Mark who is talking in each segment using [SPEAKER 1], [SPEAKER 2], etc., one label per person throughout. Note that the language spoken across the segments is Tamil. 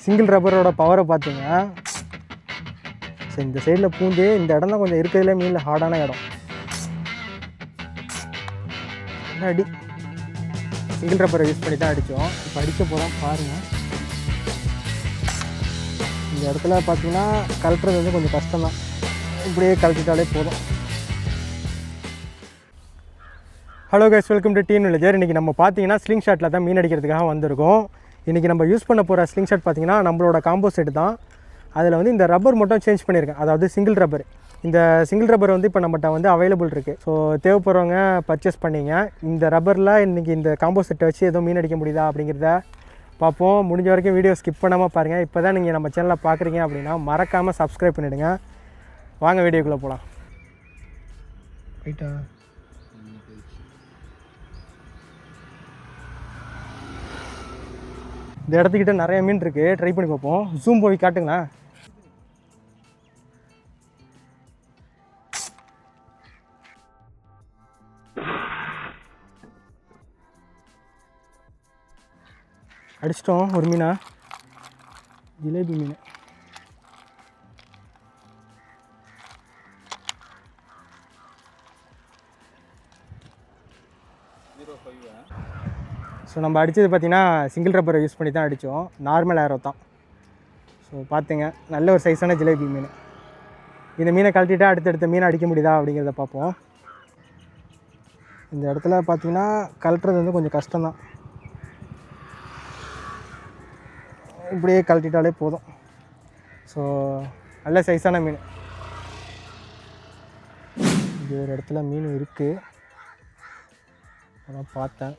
[SPEAKER 1] சிங்கிள் ரப்பரோட பவரை பார்த்துங்க. ஸோ இந்த சைடில் பூந்து இந்த இடம் தான் கொஞ்சம் இருக்கிறதுல மீனில் ஹார்டான இடம். அடி சிங்கிள் ரப்பரை யூஸ் பண்ணி தான் அடித்தோம். இப்போ அடிக்க போகிறோம் பாருங்கள். இந்த இடத்துல பார்த்தீங்கன்னா கழட்டுறது வந்து கொஞ்சம் கஷ்டம்தான். இப்படியே கழட்டிட்டாலே போதும். Hello guys, welcome to teen villager. இன்றைக்கி நம்ம பார்த்தீங்கன்னா ஸ்லிங் ஷாட்டில் தான் மீன் அடிக்கிறதுக்காக வந்திருக்கோம். இன்றைக்கி நம்ம யூஸ் பண்ண போகிற ஸ்லிங் ஷாட் பார்த்தீங்கன்னா நம்மளோட காம்போ செட் தான். அதில் வந்து இந்த ரப்பர் மட்டும் சேஞ்ச் பண்ணியிருக்கேன், அதாவது சிங்கிள் ரப்பர். இந்த சிங்கிள் ரப்பர் வந்து இப்போ நம்மகிட்ட வந்து அவைலபிள் இருக்குது. ஸோ தேவைப்படுறவங்க பர்ச்சேஸ் பண்ணிங்க. இந்த ரப்பரில் இன்றைக்கி இந்த காம்போ செட்டை வச்சு எதுவும் மீன் அடிக்க முடியுதா அப்படிங்கிறத பார்ப்போம். முடிஞ்ச வரைக்கும் வீடியோ ஸ்கிப் பண்ணாமல் பாருங்கள். இப்போ தான் நீங்கள் நம்ம சேனலில் பார்க்குறீங்க அப்படின்னா மறக்காமல் சப்ஸ்கிரைப் பண்ணிவிடுங்க. வாங்க வீடியோக்குள்ளே போகலாம். ரைட்டா இந்த இடத்துக்கிட்ட நிறைய மீன் இருக்குது, ட்ரை பண்ணி பார்ப்போம். ஜூம் போய் காட்டுங்களா. அடிச்சிட்டோம் ஒரு மீனா, ஜிலேபி மீன். ஸோ நம்ம அடித்தது பார்த்திங்கன்னா சிங்கிள் ரப்பரை யூஸ் பண்ணி தான் அடித்தோம். நார்மல் ஏரோ தான். ஸோ பார்த்துங்க, நல்ல ஒரு சைஸான ஜிலேபி மீன். இந்த மீனை கழட்டிட்டா அடுத்தடுத்த மீனை அடிக்க முடியுதா அப்படிங்கிறத பார்ப்போம். இந்த இடத்துல பார்த்திங்கன்னா கழட்டுறது வந்து கொஞ்சம் கஷ்டம்தான். இப்படியே கழட்டிட்டாலே போதும். ஸோ நல்ல சைஸான மீன். இது ஒரு இடத்துல மீன் இருக்குது, அதான் பார்த்தேன்.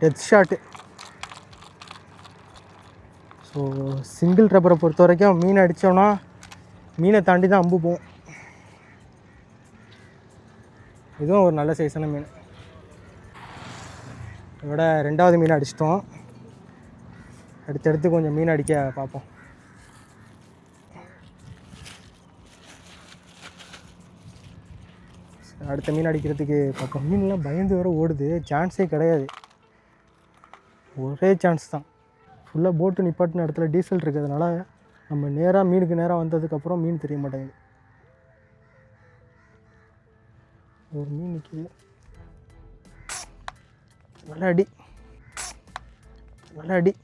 [SPEAKER 1] Death shot. ஸோ சிங்கிள் ரப்பரை பொறுத்த வரைக்கும் மீன் அடித்தோன்னா மீனை தாண்டி தான் அம்பு போகும். இதுவும் ஒரு நல்ல சைஸான மீன். இதோட ரெண்டாவது மீன் அடிச்சிட்டோம். அடுத்தடுத்து கொஞ்சம் மீன் அடிக்க பார்ப்போம். அடுத்த மீன் அடிக்கிறதுக்கு பார்ப்போம். மீன்லாம் பயந்து வர ஓடுது, சான்ஸே கிடையாது. ஒரே சான்ஸ் தான். ஃபுல்லாக போட்டு நிப்பாட்டின இடத்துல டீசல் இருக்கிறதுனால நம்ம நேராக மீனுக்கு நேராக வந்ததுக்கப்புறம் மீன் தெரிய மாட்டேங்குது. ஒரு மீன் நிற்கிது. நல்ல அடி, நல்ல அடி.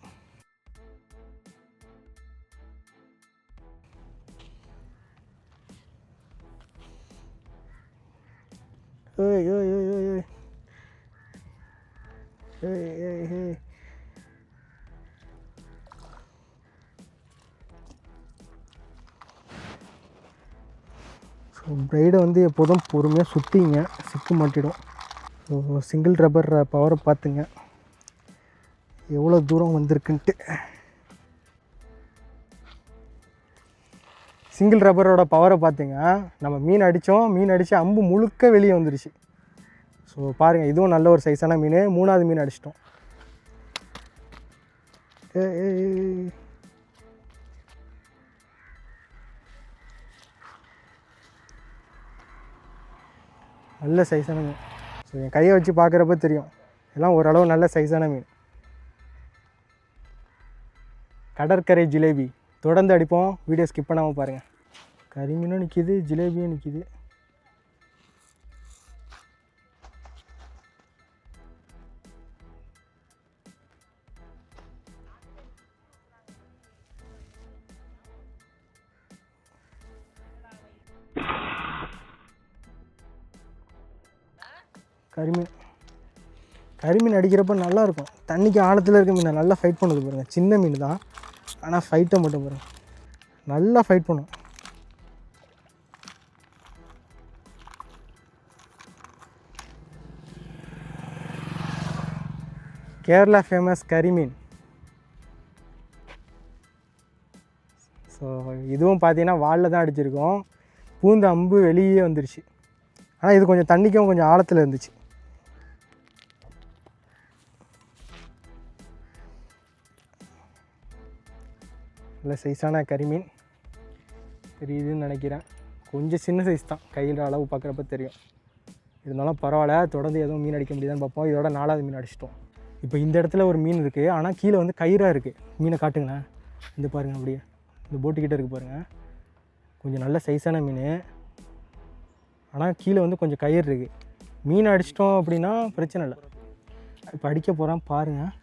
[SPEAKER 1] ஏய் ஏய் ஏய் ஏய் ஏய் ஏய் ஏய். ஸோ ப்ரைடை வந்து எப்போதும் பொறுமையாக சுற்றிங்க, சிக்கு மாட்டிடும். ஸோ சிங்கிள் ரப்பர் பவரை பார்த்துங்க எவ்வளோ தூரம் வந்திருக்குன்ட்டு. சிங்கிள் ரப்பரோட பவரை பார்த்துங்க. நம்ம மீன் அடித்தோம், மீன் அடித்து அம்பு முழுக்க வெளியே வந்துடுச்சு. ஸோ பாருங்கள், இதுவும் நல்ல ஒரு சைஸான மீன். மூணாவது மீன் அடிச்சிட்டோம். நல்ல சைஸான மீன். ஸோ என் கையை வச்சு பார்க்குறப்ப தெரியும், எல்லாம் ஓரளவு நல்ல சைஸான மீன். கடற்கரை ஜிலேபி. தொடர்ந்து அடிப்போம், வீடியோ ஸ்கிப் பண்ணாமல் பாருங்கள். கறி மீனும் நிற்கிது, ஜிலேபியும் நிற்கிது. கரிமீன். கரிமீன் அடிக்கிறப்ப நல்லாயிருக்கும். தண்ணிக்கு ஆழத்தில் இருக்க மீனை நல்லா ஃபைட் பண்ணுது பாருங்கள். சின்ன மீன் தான், ஆனால் ஃபைட்டை மட்டும் பாருங்கள், நல்லா ஃபைட் பண்ணும். கேரளா ஃபேமஸ் கரிமீன். ஸோ இதுவும் பார்த்தீங்கன்னா வாலில் தான் அடிச்சிருக்கோம். பூந்த அம்பு வெளியே வந்துருச்சு. ஆனால் இது கொஞ்சம் தண்ணிக்கும் கொஞ்சம் ஆழத்தில் இருந்துச்சு. நல்ல சைஸான கரிமீன் தெரியுதுன்னு நினைக்கிறேன். கொஞ்சம் சின்ன சைஸ் தான், கையில் அளவு பார்க்குறப்ப தெரியும். இருந்தாலும் பரவாயில்ல, தொடர்ந்து எதுவும் மீன் அடிக்க முடியுதான்னு பார்ப்போம். இதோட 4வது மீன் அடிச்சிட்டோம். இப்போ இந்த இடத்துல ஒரு மீன் இருக்குது, ஆனால் கீழே வந்து கயிறாக இருக்குது. மீனை காட்டுங்களேன், இந்த பாருங்கள், அப்படியே இந்த போட்டுக்கிட்டே இருக்குது பாருங்கள். கொஞ்சம் நல்ல சைஸான மீன், ஆனால் கீழே வந்து கொஞ்சம் கயிறு இருக்குது. மீன் அடிச்சிட்டோம் அப்படின்னா பிரச்சனை இல்லை. இப்போ அடிக்க போகிறேன் பாருங்கள்.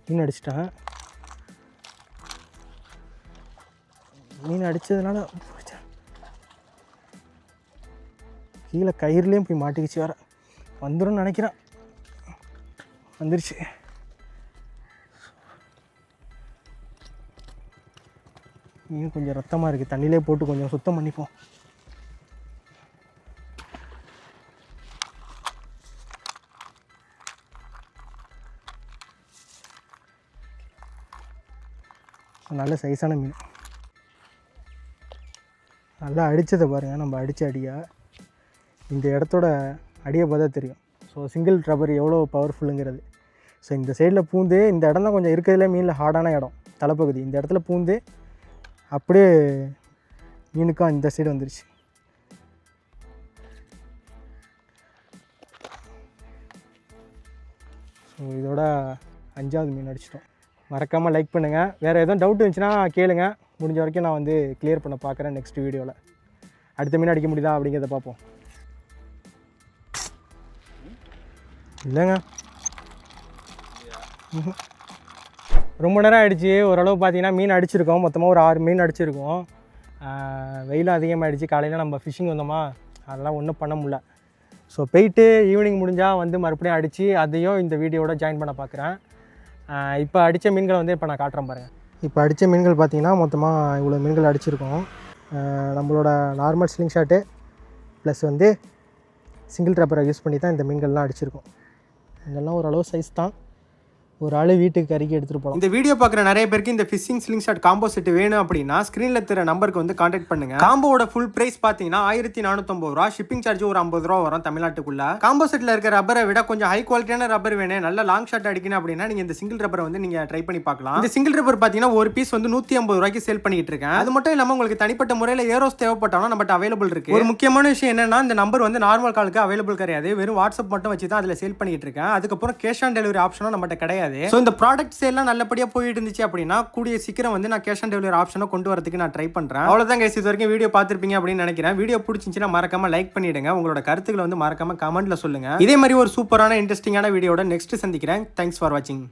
[SPEAKER 1] மீன் அடிச்சிட்டேன். மீன் அடித்ததுனால கீழே கயிறுலேயும் போய் மாட்டிக்கிச்சு. வேறு வந்துடும் நினைக்கிறேன். வந்துருச்சு. மீன் கொஞ்சம் ரத்தமாக இருக்குது, தண்ணியிலே போட்டு கொஞ்சம் சுத்தம் பண்ணிப்போம். நல்ல சைஸான மீன். நல்லா அடித்ததை பாருங்கள். நம்ம அடித்த அடியாக இந்த இடத்தோட அடியை பார்த்தா தெரியும். ஸோ சிங்கிள் ரப்பர் எவ்வளோ பவர்ஃபுல்லுங்கிறது. ஸோ இந்த சைடில் பூந்து, இந்த இடம் தான் கொஞ்சம் இருக்கிறதுல மீனில் ஹார்டான இடம், தலைப்பகுதி. இந்த இடத்துல பூந்து அப்படியே மீனுக்கும் இந்த சைடு வந்துருச்சு. ஸோ இதோட 5வது மீன் அடிச்சிட்டோம். மறக்காமல் லைக் பண்ணுங்கள். வேறு எதுவும் டவுட் இருந்துச்சுன்னா கேளுங்க. முடிஞ்ச வரைக்கும் நான் வந்து கிளியர் பண்ண பார்க்குறேன் நெக்ஸ்ட் வீடியோவில். அடுத்த மீன் அடிக்க முடியுதா அப்படிங்கிறத பார்ப்போம். இல்லைங்க, ரொம்ப நேரம் ஆகிடுச்சு. ஓரளவு பார்த்தீங்கன்னா மீன் அடிச்சிருக்கோம். மொத்தமாக ஒரு 6 மீன் அடிச்சிருக்கோம். வெயிலும் அதிகமாகிடுச்சு. காலையில் நம்ம ஃபிஷ்ஷிங் வந்தோமா, அதெல்லாம் ஒன்றும் பண்ண முடியல. ஸோ போயிட்டு ஈவினிங் முடிஞ்சால் வந்து மறுபடியும் அடித்து அதையும் இந்த வீடியோவோட ஜாயின் பண்ண பார்க்குறேன். இப்போ அடித்த மீன்களை வந்து இப்போ நான் காட்டுறேன் பாருங்கள். இப்போ அடித்த மீன்கள் பார்த்திங்கன்னா மொத்தமாக இவ்வளோ மீன்கள் அடிச்சிருக்கோம். நம்மளோட நார்மல் ஸ்லிங் ஷாட்டு ப்ளஸ் வந்து சிங்கிள் ரப்பரை யூஸ் பண்ணி தான் இந்த மீன்கள்லாம் அடிச்சிருக்கோம். இதெல்லாம் ஓரளவு சைஸ் தான். ஒரு ஆள் வீட்டுக்கு கறிக்கு எடுத்துகிட்டு போகலாம். இந்த வீடியோ பார்க்குற நிறைய பேருக்கு இந்த fishing sling shot combo set வேணும் அப்படின்னா ஸ்க்ரீனில் தர நம்பருக்கு வந்து கான்டாக்ட் பண்ணுங்க. காம்போட ஃபுல் பிரைஸ் பார்த்தீங்கன்னா 1450 ரூபா. ஷிப்பிங் சார்ஜ் ஒரு 50 ரூபா வரும் தமிழ்நாட்டுக்குள்ள. காம்போ செட்டில் இருக்க ரப்பரை விட கொஞ்சம் ஹை குவாலிட்டியான ரப்பர் வேணும், நல்ல லாங் ஷாட் அடிக்கணும் அப்படின்னா நீங்கள் இந்த சிங்கிள் ரப்பரை வந்து நீங்கள் ட்ரை பண்ணி பார்க்கலாம். இந்த சிங்கிள் ரப்பர் பார்த்தீங்கன்னா ஒரு பீஸ் வந்து 150 ரூபாய்க்கு சேல் பண்ணிட்டு இருக்கேன். அது மட்டும் இல்லாமல் உங்களுக்கு தனிப்பட்ட முறையில் ஏரோஸ் தேவைப்பட்டாலும் நம்மகிட்ட அவைலபிள் இருக்கு. ஒரு முக்கியமான விஷயம் என்னன்னா, இந்த நம்பர் வந்து நார்மல் காலுக்கு அவைலபிள் கிடையாது, வெறும் வாட்ஸ்அப் மட்டும் வச்சு தான் அதில் சேல் பண்ணிட்டு இருக்கேன். அதுக்கப்புறம் கேஷ் ஆன் டெலிவரி ஆப்ஷனும் நம்மகிட்ட கிடையாது. ஸோ இந்த ப்ராடக்ட் சேல்லாம் நல்லபடியா போயிட்டு இருந்துச்சு அப்படின்னா கூடிய சீக்கிரம் வந்து நான் கேஷ் ஆன் டெலிவரி ஆப்ஷனை கொண்டு வரதுக்கு நான் ட்ரை பண்றேன். அவ்வளவுதான் கைஸ், இது வரைக்கும் வீடியோ பார்த்திருப்பீங்க அப்படின்னு நினைக்கிறேன். வீடியோ பிடிச்சிருந்துச்சுன்னா மறக்காம லைக் பண்ணிடுங்க. உங்களோட கருத்துக்களை வந்து மறக்காம கமெண்ட்ல சொல்லுங்க. இதே மாதிரி ஒரு சூப்பரான இன்ட்ரெஸ்டிங்கான வீடியோட நெக்ஸ்ட் சந்திக்கிறேன். தேங்க்ஸ் ஃபார் வாட்சிங்.